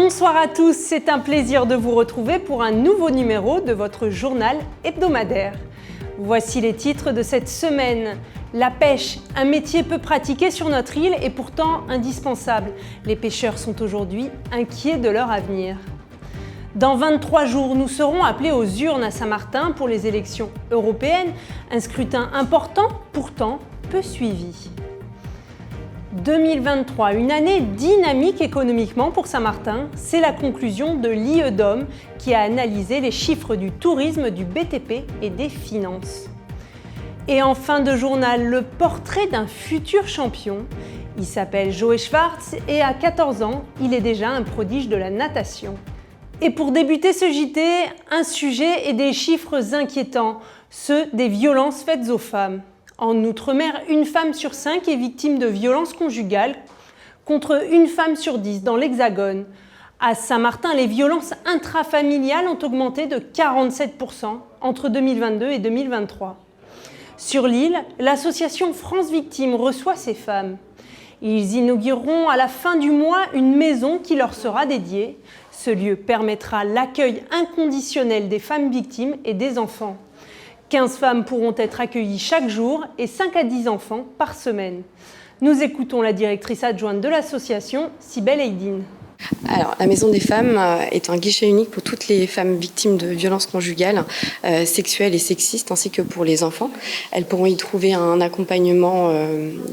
Bonsoir à tous, c'est un plaisir de vous retrouver pour un nouveau numéro de votre journal hebdomadaire. Voici les titres de cette semaine. La pêche, un métier peu pratiqué sur notre île et pourtant indispensable. Les pêcheurs sont aujourd'hui inquiets de leur avenir. Dans 23 jours, nous serons appelés aux urnes à Saint-Martin pour les élections européennes. Un scrutin important, pourtant peu suivi. 2023, une année dynamique économiquement pour Saint-Martin, c'est la conclusion de l'IEDOM qui a analysé les chiffres du tourisme, du BTP et des finances. Et en fin de journal, le portrait d'un futur champion. Il s'appelle Joe Schwartz et à 14 ans, il est déjà un prodige de la natation. Et pour débuter ce JT, un sujet et des chiffres inquiétants, ceux des violences faites aux femmes. En Outre-mer, une femme sur 5 est victime de violences conjugales, contre une femme sur 10 dans l'Hexagone. À Saint-Martin, les violences intrafamiliales ont augmenté de 47% entre 2022 et 2023. Sur l'île, l'association France Victimes reçoit ces femmes. Ils inaugureront à la fin du mois une maison qui leur sera dédiée. Ce lieu permettra l'accueil inconditionnel des femmes victimes et des enfants. 15 femmes pourront être accueillies chaque jour et 5 à 10 enfants par semaine. Nous écoutons la directrice adjointe de l'association, Cybèle Eydine. Alors, la Maison des femmes est un guichet unique pour toutes les femmes victimes de violences conjugales, sexuelles et sexistes, ainsi que pour les enfants. Elles pourront y trouver un accompagnement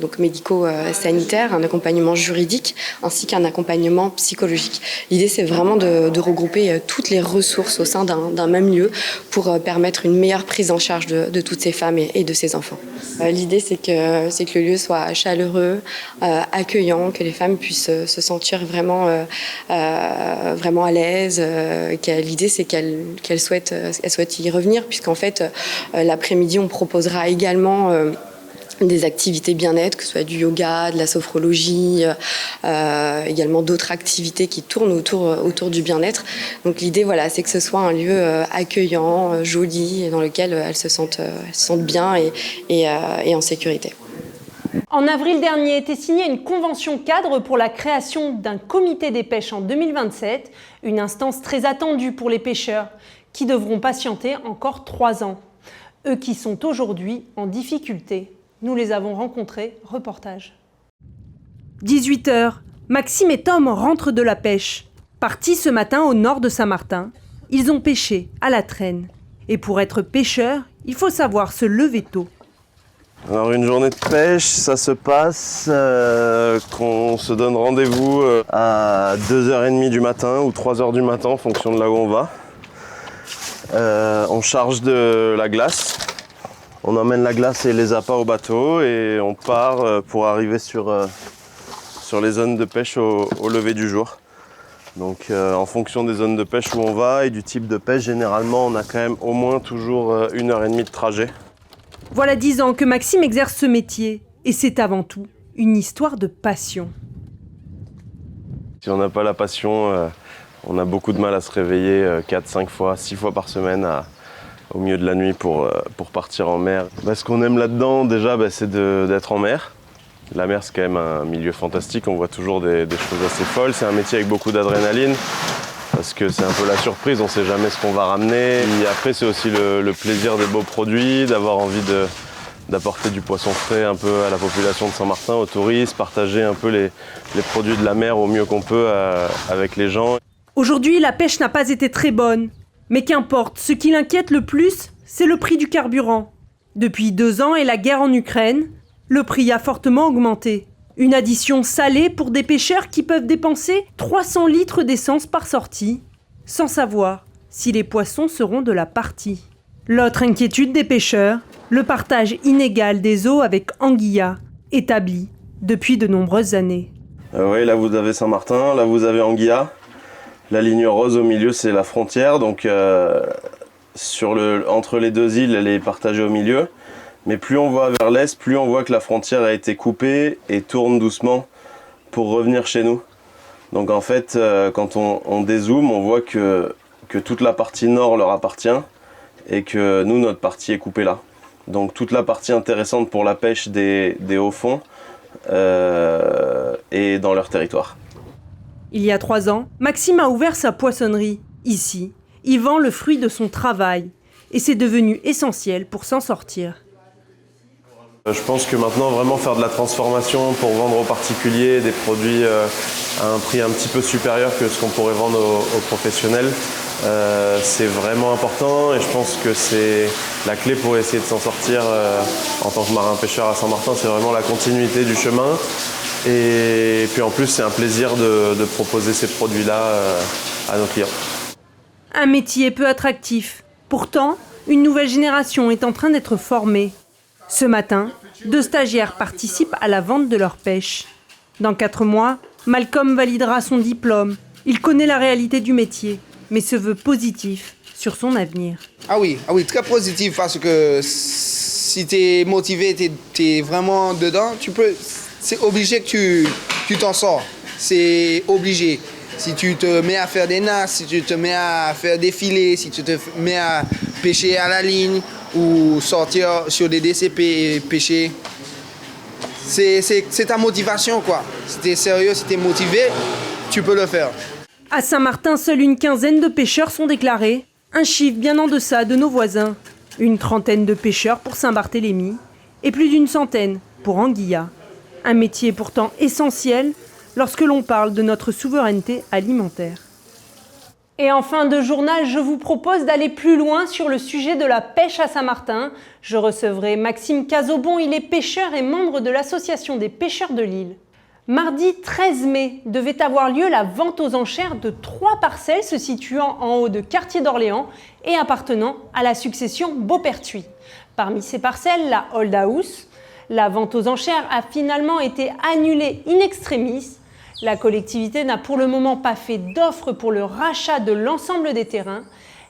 donc médico-sanitaire, un accompagnement juridique, ainsi qu'un accompagnement psychologique. L'idée, c'est vraiment de regrouper toutes les ressources au sein d'un même lieu pour permettre une meilleure prise en charge de toutes ces femmes et de ces enfants. L'idée, c'est que le lieu soit chaleureux, accueillant, que les femmes puissent se sentir vraiment à l'aise. L'idée, c'est qu'elle souhaite y revenir, puisqu'en fait, l'après-midi, on proposera également des activités bien-être, que ce soit du yoga, de la sophrologie, également d'autres activités qui tournent autour du bien-être. Donc l'idée, voilà, c'est que ce soit un lieu accueillant, joli, et dans lequel elles se sentent bien et en sécurité. En avril dernier était signée une convention cadre pour la création d'un comité des pêches en 2027, une instance très attendue pour les pêcheurs qui devront patienter encore 3 ans. Eux qui sont aujourd'hui en difficulté. Nous les avons rencontrés, reportage. 18h, Maxime et Tom rentrent de la pêche. Partis ce matin au nord de Saint-Martin, ils ont pêché à la traîne. Et pour être pêcheur, il faut savoir se lever tôt. Alors une journée de pêche, ça se passe qu'on se donne rendez-vous à 2h30 du matin ou 3h du matin en fonction de là où on va. On charge de la glace, on emmène la glace et les appâts au bateau et on part pour arriver sur les zones de pêche au lever du jour. Donc en fonction des zones de pêche où on va et du type de pêche, généralement on a quand même au moins toujours 1h30 de trajet. Voilà 10 ans que Maxime exerce ce métier. Et c'est avant tout une histoire de passion. Si on n'a pas la passion, on a beaucoup de mal à se réveiller 4, 5 fois, 6 fois par semaine au milieu de la nuit pour partir en mer. Ce qu'on aime là-dedans, déjà, c'est d'être en mer. La mer, c'est quand même un milieu fantastique. On voit toujours des choses assez folles. C'est un métier avec beaucoup d'adrénaline. Parce que c'est un peu la surprise, on ne sait jamais ce qu'on va ramener. Et après, c'est aussi le plaisir des beaux produits, d'avoir envie d'apporter du poisson frais un peu à la population de Saint-Martin, aux touristes, partager un peu les produits de la mer au mieux qu'on peut avec les gens. Aujourd'hui, la pêche n'a pas été très bonne. Mais qu'importe, ce qui l'inquiète le plus, c'est le prix du carburant. Depuis 2 ans et la guerre en Ukraine, le prix a fortement augmenté. Une addition salée pour des pêcheurs qui peuvent dépenser 300 litres d'essence par sortie, sans savoir si les poissons seront de la partie. L'autre inquiétude des pêcheurs, le partage inégal des eaux avec Anguilla, établi depuis de nombreuses années. Oui, là vous avez Saint-Martin, là vous avez Anguilla. La ligne rose au milieu, c'est la frontière, donc entre les deux îles, elle est partagée au milieu. Mais plus on va vers l'est, plus on voit que la frontière a été coupée et tourne doucement pour revenir chez nous. Donc en fait, quand on dézoome, on voit que toute la partie nord leur appartient et que nous, notre partie est coupée là. Donc toute la partie intéressante pour la pêche des hauts fonds est dans leur territoire. Il y a 3 ans, Maxime a ouvert sa poissonnerie. Ici, il vend le fruit de son travail. Et c'est devenu essentiel pour s'en sortir. Je pense que maintenant, vraiment faire de la transformation pour vendre aux particuliers des produits à un prix un petit peu supérieur que ce qu'on pourrait vendre aux professionnels, c'est vraiment important et je pense que c'est la clé pour essayer de s'en sortir en tant que marin-pêcheur à Saint-Martin, c'est vraiment la continuité du chemin. Et puis en plus, c'est un plaisir de proposer ces produits-là à nos clients. Un métier peu attractif. Pourtant, une nouvelle génération est en train d'être formée. Ce matin, 2 stagiaires participent à la vente de leur pêche. Dans 4 mois, Malcolm validera son diplôme. Il connaît la réalité du métier, mais se veut positif sur son avenir. Ah oui, très positif parce que si tu es motivé, tu es vraiment dedans, c'est obligé que tu t'en sors. C'est obligé. Si tu te mets à faire des nasses, si tu te mets à faire des filets, si tu te mets à pêcher à la ligne ou sortir sur des DCP et pêcher, c'est ta motivation, quoi. Si tu es sérieux, si tu es motivé, tu peux le faire. À Saint-Martin, seule une quinzaine de pêcheurs sont déclarés. Un chiffre bien en deçà de nos voisins. Une trentaine de pêcheurs pour Saint-Barthélemy et plus d'une centaine pour Anguilla. Un métier pourtant essentiel lorsque l'on parle de notre souveraineté alimentaire. Et en fin de journal, je vous propose d'aller plus loin sur le sujet de la pêche à Saint-Martin. Je recevrai Maxime Cazobon, il est pêcheur et membre de l'association des pêcheurs de l'île. Mardi 13 mai devait avoir lieu la vente aux enchères de 3 parcelles se situant en haut de Quartier d'Orléans et appartenant à la succession Beaupertuis. Parmi ces parcelles, la Old House. La vente aux enchères a finalement été annulée in extremis. La collectivité n'a pour le moment pas fait d'offre pour le rachat de l'ensemble des terrains.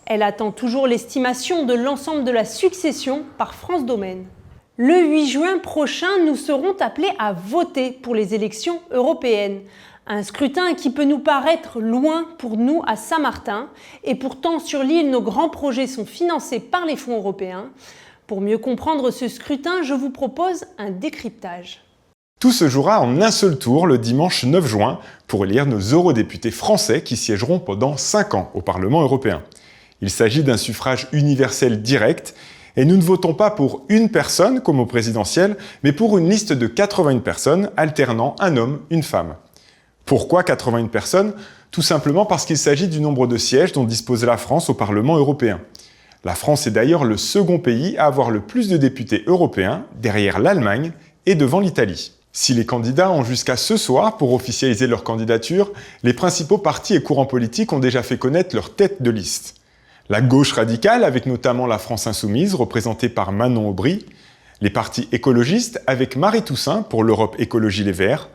Elle attend toujours l'estimation de l'ensemble de la succession par France Domaine. Le 8 juin prochain, nous serons appelés à voter pour les élections européennes. Un scrutin qui peut nous paraître loin pour nous à Saint-Martin. Et pourtant, sur l'île, nos grands projets sont financés par les fonds européens. Pour mieux comprendre ce scrutin, je vous propose un décryptage. Tout se jouera en un seul tour le dimanche 9 juin pour élire nos eurodéputés français qui siégeront pendant 5 ans au Parlement européen. Il s'agit d'un suffrage universel direct et nous ne votons pas pour une personne comme au présidentiel, mais pour une liste de 81 personnes alternant un homme, une femme. Pourquoi 81 personnes ? Tout simplement parce qu'il s'agit du nombre de sièges dont dispose la France au Parlement européen. La France est d'ailleurs le second pays à avoir le plus de députés européens, derrière l'Allemagne et devant l'Italie. Si les candidats ont jusqu'à ce soir pour officialiser leur candidature, les principaux partis et courants politiques ont déjà fait connaître leur tête de liste. La gauche radicale, avec notamment la France Insoumise, représentée par Manon Aubry, les partis écologistes, avec Marie Toussaint pour l'Europe Écologie Les Verts,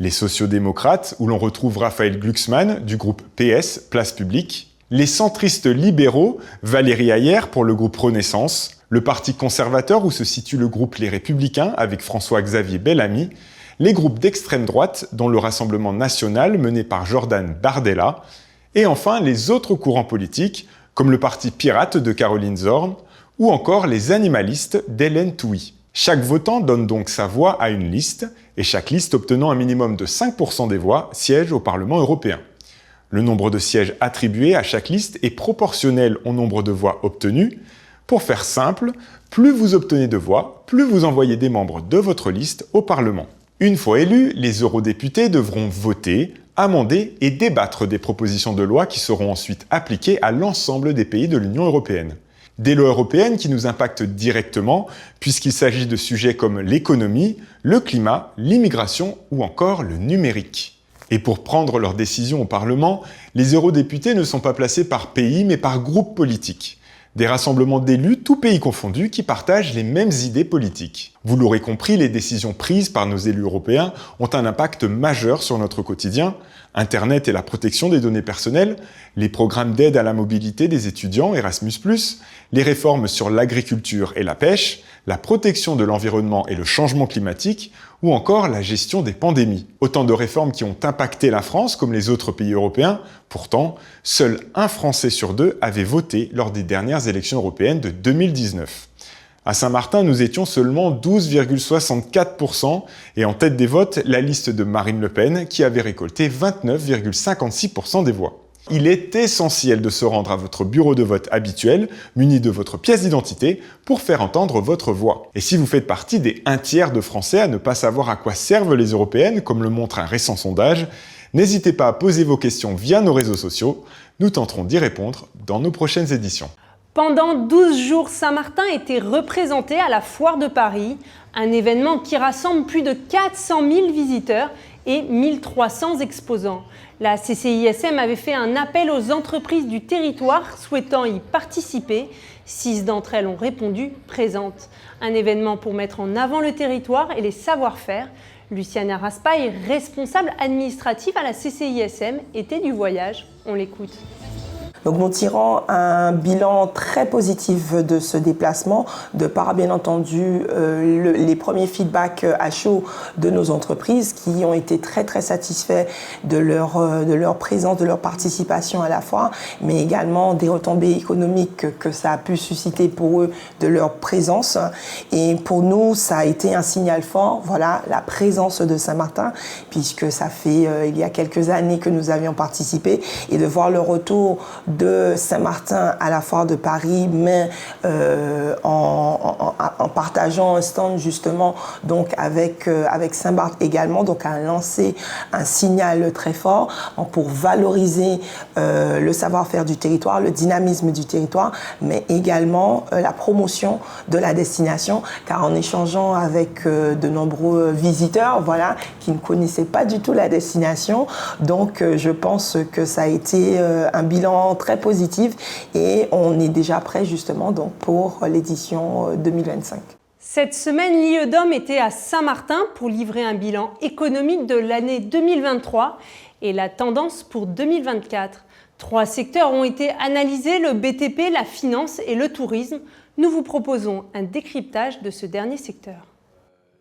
les sociodémocrates, où l'on retrouve Raphaël Glucksmann du groupe PS, Place Publique, les centristes libéraux, Valérie Hayer pour le groupe Renaissance, le parti conservateur où se situe le groupe Les Républicains avec François-Xavier Bellamy, les groupes d'extrême droite dont le Rassemblement national mené par Jordan Bardella, et enfin les autres courants politiques comme le parti pirate de Caroline Zorn ou encore les animalistes d'Hélène Touy. Chaque votant donne donc sa voix à une liste et chaque liste obtenant un minimum de 5% des voix siège au Parlement européen. Le nombre de sièges attribués à chaque liste est proportionnel au nombre de voix obtenues. Pour faire simple, plus vous obtenez de voix, plus vous envoyez des membres de votre liste au Parlement. Une fois élus, les eurodéputés devront voter, amender et débattre des propositions de loi qui seront ensuite appliquées à l'ensemble des pays de l'Union européenne. Des lois européennes qui nous impactent directement puisqu'il s'agit de sujets comme l'économie, le climat, l'immigration ou encore le numérique. Et pour prendre leurs décisions au Parlement, les eurodéputés ne sont pas placés par pays mais par groupe politique. Des rassemblements d'élus, tous pays confondus, qui partagent les mêmes idées politiques. Vous l'aurez compris, les décisions prises par nos élus européens ont un impact majeur sur notre quotidien. Internet et la protection des données personnelles, les programmes d'aide à la mobilité des étudiants Erasmus+, les réformes sur l'agriculture et la pêche, la protection de l'environnement et le changement climatique, ou encore la gestion des pandémies. Autant de réformes qui ont impacté la France comme les autres pays européens. Pourtant, seul un Français sur 2 avait voté lors des dernières élections européennes de 2019. À Saint-Martin, nous étions seulement 12,64% et en tête des votes, la liste de Marine Le Pen qui avait récolté 29,56% des voix. Il est essentiel de se rendre à votre bureau de vote habituel, muni de votre pièce d'identité, pour faire entendre votre voix. Et si vous faites partie des 1/3 de Français à ne pas savoir à quoi servent les européennes, comme le montre un récent sondage, n'hésitez pas à poser vos questions via nos réseaux sociaux. Nous tenterons d'y répondre dans nos prochaines éditions. Pendant 12 jours, Saint-Martin était représenté à la Foire de Paris, un événement qui rassemble plus de 400 000 visiteurs et 1300 exposants. La CCISM avait fait un appel aux entreprises du territoire souhaitant y participer. 6 d'entre elles ont répondu présentes. Un événement pour mettre en avant le territoire et les savoir-faire. Luciana Raspail, responsable administrative à la CCISM, était du voyage. On l'écoute. Donc nous tirons un bilan très positif de ce déplacement, de par bien entendu les premiers feedbacks à chaud de nos entreprises qui ont été très très satisfaits de leur présence, de leur participation à la foire, mais également des retombées économiques que ça a pu susciter pour eux de leur présence. Et pour nous, ça a été un signal fort, voilà, la présence de Saint-Martin, puisque ça fait il y a quelques années que nous avions participé, et de voir le retour de Saint-Martin à la Foire de Paris, mais en partageant un stand justement donc avec Saint-Barth également, donc a lancé un signal très fort pour valoriser le savoir-faire du territoire, le dynamisme du territoire, mais également la promotion de la destination, car en échangeant avec de nombreux visiteurs, voilà, qui ne connaissaient pas du tout la destination, donc je pense que ça a été un bilan très positif et on est déjà prêt justement donc pour l'édition 2025. Cette semaine, l'IEDOM était à Saint-Martin pour livrer un bilan économique de l'année 2023 et la tendance pour 2024. 3 secteurs ont été analysés, le BTP, la finance et le tourisme. Nous vous proposons un décryptage de ce dernier secteur.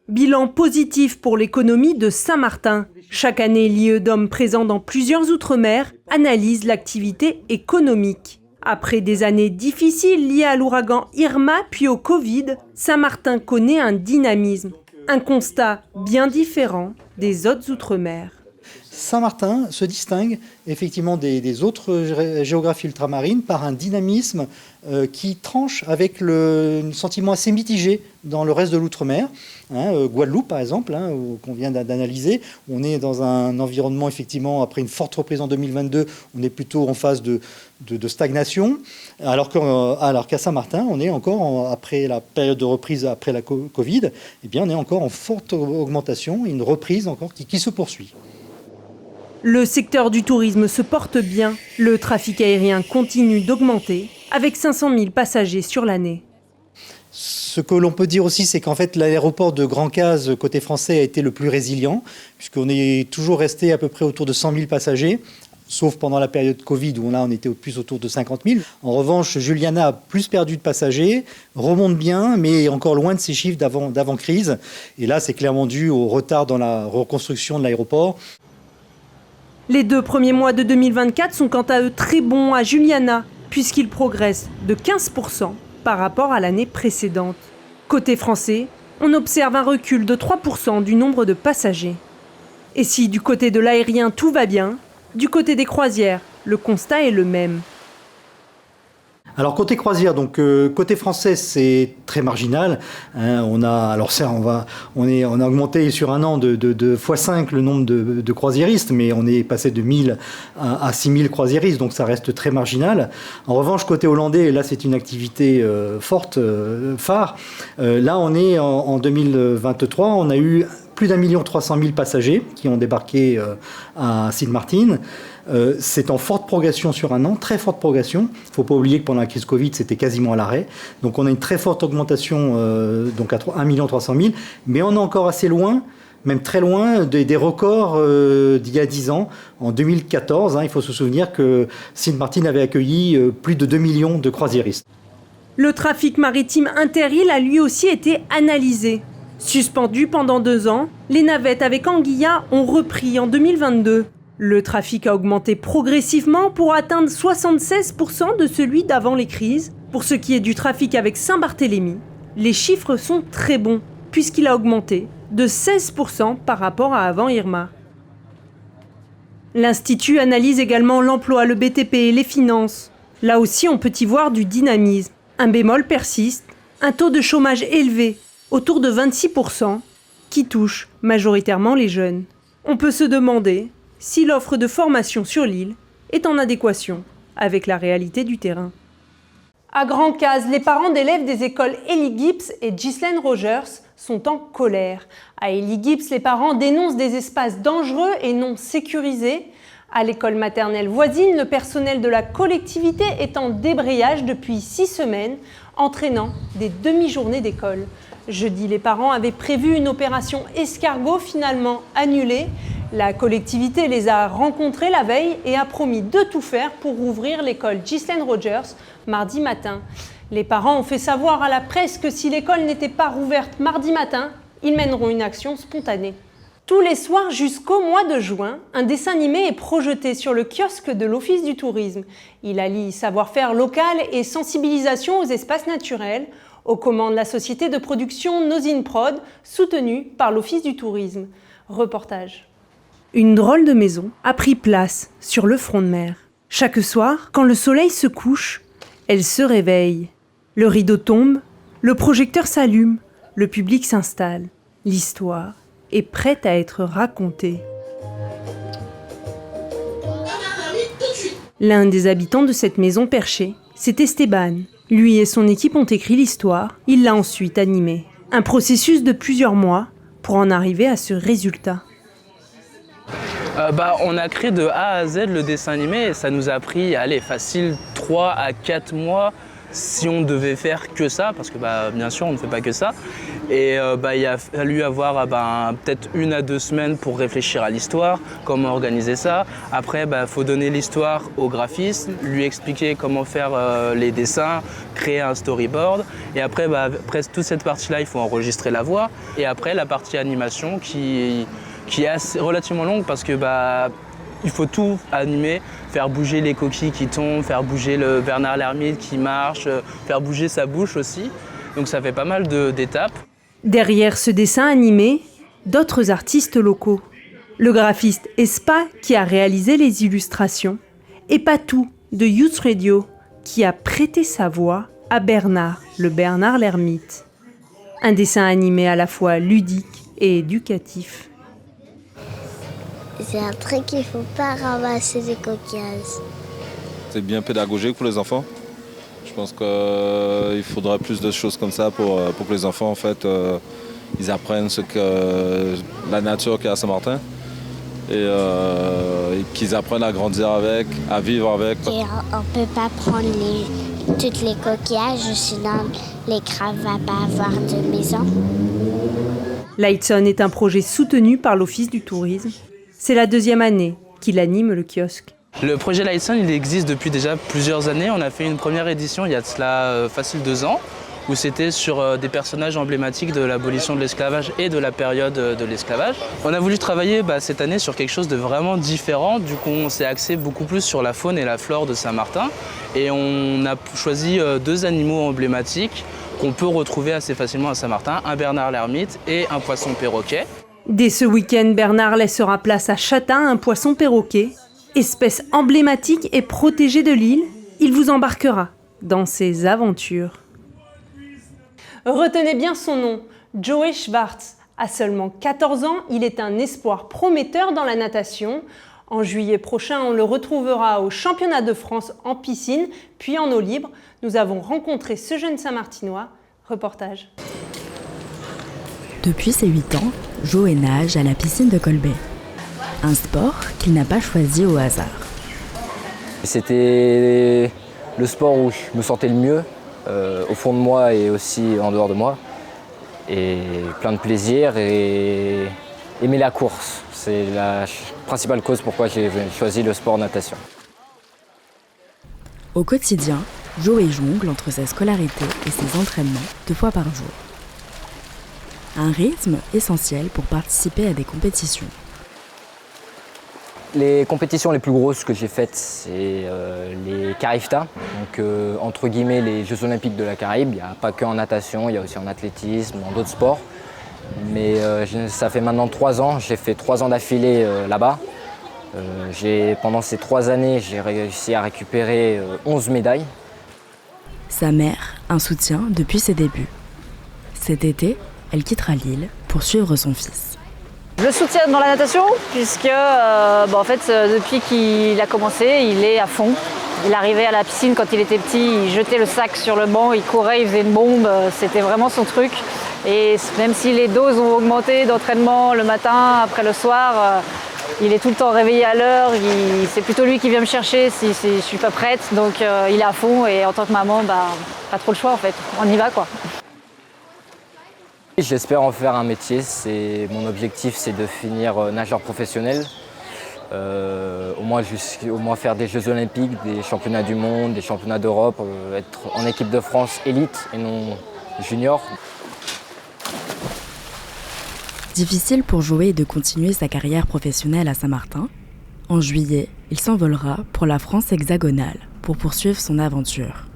Bilan positif pour l'économie de Saint-Martin. Chaque année, l'IEDOM, présent dans plusieurs outre-mer, analyse l'activité économique. Après des années difficiles liées à l'ouragan Irma puis au Covid, Saint-Martin connaît un dynamisme. Un constat bien différent des autres outre-mer. Saint-Martin se distingue effectivement des autres géographies ultramarines par un dynamisme qui tranche avec un sentiment assez mitigé dans le reste de l'outre-mer. Guadeloupe, par exemple, qu'on vient d'analyser, on est dans un environnement, effectivement, après une forte reprise en 2022, on est plutôt en phase de stagnation, alors qu'à Saint-Martin, on est encore, après la période de reprise après la Covid, eh bien, on est encore en forte augmentation, une reprise encore qui se poursuit. Le secteur du tourisme se porte bien. Le trafic aérien continue d'augmenter, avec 500 000 passagers sur l'année. Ce que l'on peut dire aussi, c'est qu'en fait, l'aéroport de Grand-Case, côté français, a été le plus résilient, puisqu'on est toujours resté à peu près autour de 100 000 passagers, sauf pendant la période Covid, où là, on était plus autour de 50 000. En revanche, Juliana a plus perdu de passagers, remonte bien, mais encore loin de ses chiffres d'avant-crise. Et là, c'est clairement dû au retard dans la reconstruction de l'aéroport. Les 2 premiers mois de 2024 sont quant à eux très bons à Juliana, puisqu'ils progressent de 15% par rapport à l'année précédente. Côté français, on observe un recul de 3% du nombre de passagers. Et si du côté de l'aérien tout va bien, du côté des croisières, le constat est le même. Alors côté croisière, donc côté français, c'est très marginal. On a augmenté sur un an de x5 le nombre de croisiéristes, mais on est passé de 1000 à 6000 croisiéristes, donc ça reste très marginal. En revanche, côté hollandais, là c'est une activité forte, phare. Là on est en 2023, on a eu plus d'1 300 000 passagers qui ont débarqué à Sint-Maarten. C'est en forte progression sur un an, très forte progression. Il ne faut pas oublier que pendant la crise Covid, c'était quasiment à l'arrêt. Donc on a une très forte augmentation donc à 1 300 000, mais on est encore assez loin, même très loin des records d'il y a 10 ans. En 2014, il faut se souvenir que Sint-Maarten avait accueilli plus de 2 millions de croisiéristes. Le trafic maritime inter-îles a lui aussi été analysé. Suspendu pendant 2 ans, les navettes avec Anguilla ont repris en 2022. Le trafic a augmenté progressivement pour atteindre 76% de celui d'avant les crises. Pour ce qui est du trafic avec Saint-Barthélemy, Les chiffres sont très bons, puisqu'il a augmenté de 16% par rapport à avant Irma. L'Institut analyse également l'emploi, le BTP et les finances. Là aussi, on peut y voir du dynamisme. Un bémol persiste, un taux de chômage élevé, autour de 26%, qui touche majoritairement les jeunes. On peut se demander si l'offre de formation sur l'île est en adéquation avec la réalité du terrain. À Grand-Case, les parents d'élèves des écoles Ellie Gibbs et Ghislaine Rogers sont en colère. À Ellie Gibbs, les parents dénoncent des espaces dangereux et non sécurisés. À l'école maternelle voisine, le personnel de la collectivité est en débrayage depuis 6 semaines, entraînant des demi-journées d'école. Jeudi, les parents avaient prévu une opération escargot finalement annulée. La collectivité les a rencontrés la veille et a promis de tout faire pour rouvrir l'école Ghislaine Rogers mardi matin. Les parents ont fait savoir à la presse que si l'école n'était pas rouverte mardi matin, ils mèneront une action spontanée. Tous les soirs jusqu'au mois de juin, un dessin animé est projeté sur le kiosque de l'Office du tourisme. Il allie savoir-faire local et sensibilisation aux espaces naturels, aux commandes la société de production Nosin Prod, soutenue par l'Office du tourisme. Reportage. Une drôle de maison a pris place sur le front de mer. Chaque soir, quand le soleil se couche, elle se réveille. Le rideau tombe, le projecteur s'allume, le public s'installe. L'histoire est prête à être racontée. L'un des habitants de cette maison perchée, c'est Esteban. Lui et son équipe ont écrit l'histoire, il l'a ensuite animée. Un processus de plusieurs mois pour en arriver à ce résultat. On a créé de A à Z le dessin animé et ça nous a pris, facile 3 à 4 mois si on devait faire que ça, parce que bien sûr on ne fait pas que ça. Et il a fallu avoir peut-être 1 à 2 semaines pour réfléchir à l'histoire, comment organiser ça. Après, faut donner l'histoire au graphiste, lui expliquer comment faire les dessins, créer un storyboard. Et après, presque toute cette partie-là, il faut enregistrer la voix. Et après, la partie animation qui est assez relativement longue parce que il faut tout animer, faire bouger les coquilles qui tombent, faire bouger le Bernard l'ermite qui marche, faire bouger sa bouche aussi. Donc ça fait pas mal d'étapes. Derrière ce dessin animé, d'autres artistes locaux. Le graphiste Espa qui a réalisé les illustrations et Patou de Youth Radio qui a prêté sa voix à Bernard, le Bernard l'ermite. Un dessin animé à la fois ludique et éducatif. C'est un truc qu'il ne faut pas ramasser des coquillages. C'est bien pédagogique pour les enfants. Je pense qu'il faudrait plus de choses comme ça pour que les enfants en fait, ils apprennent ce que la nature qu'il y a à Saint-Martin et qu'ils apprennent à grandir avec, à vivre avec. Et on ne peut pas prendre toutes les coquillages, sinon les crabes ne vont pas avoir de maison. Lightson est un projet soutenu par l'Office du tourisme. C'est la 2e année qu'il anime le kiosque. Le projet Lightson, il existe depuis déjà plusieurs années. On a fait une première édition il y a de cela facile 2 ans, où c'était sur des personnages emblématiques de l'abolition de l'esclavage et de la période de l'esclavage. On a voulu travailler cette année sur quelque chose de vraiment différent. Du coup, on s'est axé beaucoup plus sur la faune et la flore de Saint-Martin. Et on a choisi 2 animaux emblématiques qu'on peut retrouver assez facilement à Saint-Martin, un Bernard l'ermite et un poisson perroquet. Dès ce week-end, Bernard laissera place à Chatin, un poisson perroquet. Espèce emblématique et protégée de l'île, il vous embarquera dans ses aventures. Retenez bien son nom, Joey Schwartz. À seulement 14 ans, il est un espoir prometteur dans la natation. En juillet prochain, on le retrouvera au championnat de France en piscine, puis en eau libre. Nous avons rencontré ce jeune Saint-Martinois. Reportage. Depuis ses 8 ans, Joey nage à la piscine de Colbet. Un sport qu'il n'a pas choisi au hasard. C'était le sport où je me sentais le mieux, au fond de moi et aussi en dehors de moi. Et plein de plaisir et aimer la course. C'est la principale cause pourquoi j'ai choisi le sport natation. Au quotidien, Joey jongle entre sa scolarité et ses entraînements 2 fois par jour. Un rythme essentiel pour participer à des compétitions. Les compétitions les plus grosses que j'ai faites, c'est les Carifta, donc entre guillemets les Jeux Olympiques de la Caraïbe. Il n'y a pas que en natation, il y a aussi en athlétisme, dans d'autres sports. Mais ça fait maintenant 3 ans, j'ai fait 3 ans d'affilée là-bas. Pendant ces 3 années, j'ai réussi à récupérer 11 médailles. Sa mère, un soutien depuis ses débuts. Cet été, elle quittera Lille pour suivre son fils. Je le soutiens dans la natation puisque en fait, depuis qu'il a commencé, il est à fond. Il arrivait à la piscine quand il était petit, il jetait le sac sur le banc, il courait, il faisait une bombe, c'était vraiment son truc. Et même si les doses ont augmenté d'entraînement le matin, après le soir, il est tout le temps réveillé à l'heure, c'est plutôt lui qui vient me chercher si je ne suis pas prête. Donc il est à fond et en tant que maman, pas trop le choix en fait, on y va quoi. J'espère en faire un métier. Mon objectif, c'est de finir nageur professionnel. Au moins faire des Jeux Olympiques, des championnats du monde, des championnats d'Europe, être en équipe de France élite et non junior. Difficile pour Joey de continuer sa carrière professionnelle à Saint-Martin. En juillet, il s'envolera pour la France hexagonale pour poursuivre son aventure.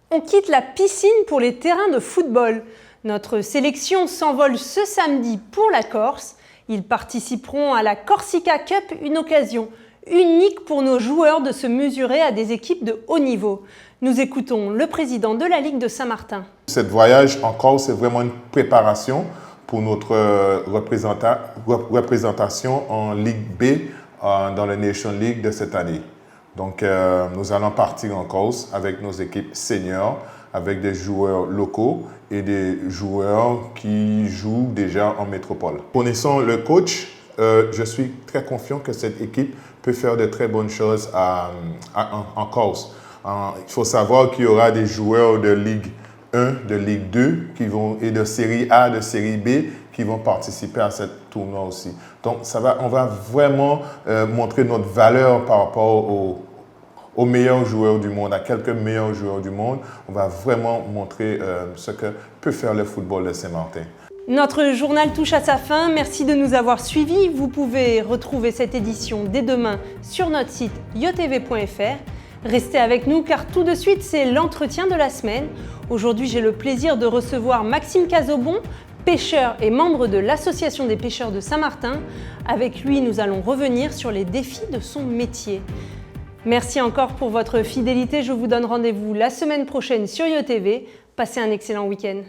On quitte la piscine pour les terrains de football. Notre sélection s'envole ce samedi pour la Corse. Ils participeront à la Corsica Cup, une occasion unique pour nos joueurs de se mesurer à des équipes de haut niveau. Nous écoutons le président de la Ligue de Saint-Martin. Ce voyage en Corse, c'est vraiment une préparation pour notre représentation en Ligue B dans la Nation League de cette année. Donc, nous allons partir en Corse avec nos équipes seniors, avec des joueurs locaux et des joueurs qui jouent déjà en métropole. Connaissant le coach, je suis très confiant que cette équipe peut faire de très bonnes choses en Corse. Il faut savoir qu'il y aura des joueurs de Ligue 1, de Ligue 2 et de Série A, de Série B qui vont participer à ce tournoi aussi. Donc, on va vraiment montrer notre valeur par rapport aux meilleurs joueurs du monde, à quelques meilleurs joueurs du monde. On va vraiment montrer ce que peut faire le football de Saint-Martin. Notre journal touche à sa fin. Merci de nous avoir suivis. Vous pouvez retrouver cette édition dès demain sur notre site yotv.fr. Restez avec nous car tout de suite, c'est l'entretien de la semaine. Aujourd'hui, j'ai le plaisir de recevoir Maxime Cazobon, pêcheur et membre de l'Association des pêcheurs de Saint-Martin. Avec lui, nous allons revenir sur les défis de son métier. Merci encore pour votre fidélité. Je vous donne rendez-vous la semaine prochaine sur YoTV. Passez un excellent week-end.